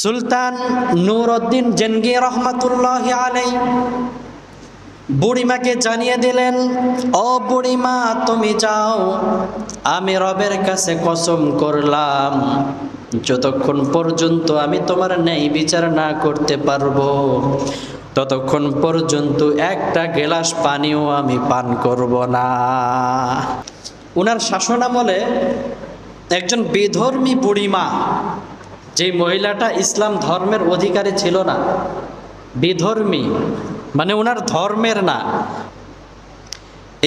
সুলতান Nuruddin Zengi রহমাতুল্লাহি আলাইহি বুড়িমাকে জানিয়ে দিলেন, ও বুড়িমা তুমি যাও, আমি রবের কাছে কসম করলাম যতক্ষণ পর্যন্ত আমি তোমার ন্যায় বিচার না করতে পারবো ততক্ষণ পর্যন্ত একটা গ্লাস পানিও আমি পান করব না। উনার শাসনামলে একজন বিধর্মী বুড়িমা, যে মহিলাটা ইসলাম ধর্মের অধিকারী ছিল না, বিধর্মী মানে উনার ধর্মের না,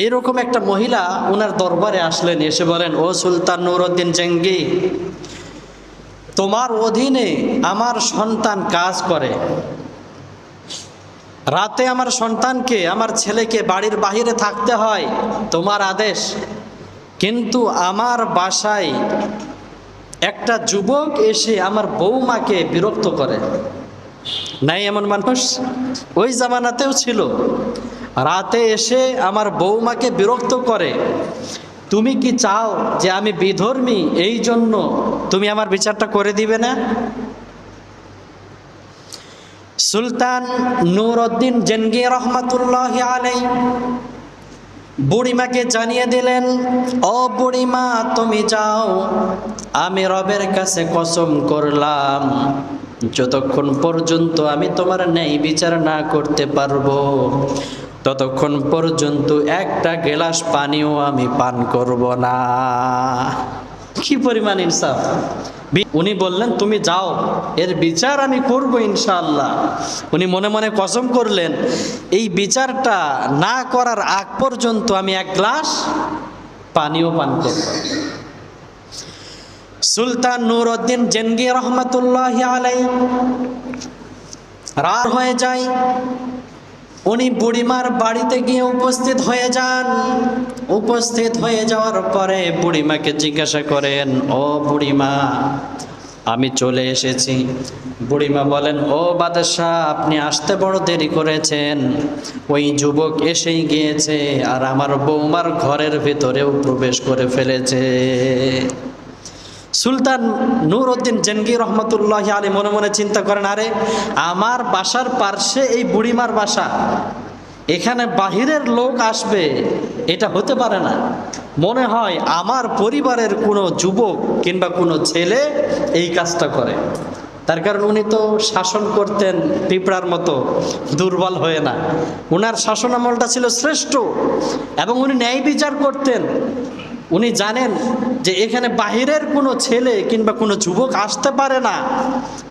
এইরকম একটা মহিলা উনার দরবারে আসলেন। এসে বলেন, ও সুলতান নূরউদ্দিন জেনগি, তোমার অধীনে আমার সন্তান কাজ করে, রাতে আমার সন্তানকে, আমার ছেলেকে বাড়ির বাহিরে থাকতে হয় তোমার আদেশ, কিন্তু আমার বাসায় একটা যুবক এসে আমার বৌমাকে বিরক্ত করে। নাই এমন মানুষ? ওই জামানাতেও ছিল। রাতে এসে আমার বৌমাকে বিরক্ত করে। তুমি কি চাও যে আমি বিধর্মী এই জন্য তুমি আমার বিচারটা করে দিবে না? সুলতান নূরউদ্দিন জেনগি রহমাতুল্লাহি আলাইহি বুড়িমাকে জানিয়ে দিলেন, ও বুড়িমা তুমি যাও, আমি রবের কাছে কসম করলাম যতক্ষণ পর্যন্ত আমি তোমার ন্যায় বিচার না করতে পারবো ততক্ষণ পর্যন্ত একটা গ্লাস পানিও আমি পান করব না। কি পরিমাণ ইনসাফ! উনি বললেন তুমি যাও, এর বিচার আমি করব ইনশাআল্লাহ। উনি মনে মনে কসম করলেন, এই বিচারটা না করার আগ পর্যন্ত আমি এক গ্লাস পানিও পান করব। সুলতান নূরউদ্দিন জেনগি রহমাতুল্লাহি আলাইহি রাত হয়ে যায়। উনি বুড়িমার বাড়িতে গিয়ে উপস্থিত হয়ে যান। উপস্থিত হয়ে যাওয়ার পরে বুড়িমাকে জিজ্ঞাসা করেন, ও বুড়িমা আমি চলে এসেছি। বুড়িমা বলেন, ও বাদশাহ আপনি আসতে বড় দেরি করেছেন, ওই যুবক এসেই গিয়েছে আর আমার বৌমার ঘরের ভিতরেও প্রবেশ করে ফেলেছে। সুলতান নূরউদ্দিন জেনগি রহমতুল্লাহি আলাইহি মনে মনে চিন্তা করেন, আরে আমার বাসার পার্শ্বে এই বুড়িমার বাসা, এখানে বাহিরের লোক আসবে এটা হতে পারে না। মনে হয় আমার পরিবারের কোনো যুবক কিংবা কোনো ছেলে এই কাজটা করে। তার কারণ উনি তো শাসন করতেন পিঁপড়ার মতো, দুর্বল হয়ে না। উনার শাসনামলটা ছিল শ্রেষ্ঠ এবং উনি ন্যায় বিচার করতেন। উনি জানেন যে এখানে বাহিরের কোনো ছেলে কিংবা কোনো যুবক আসতে পারে না।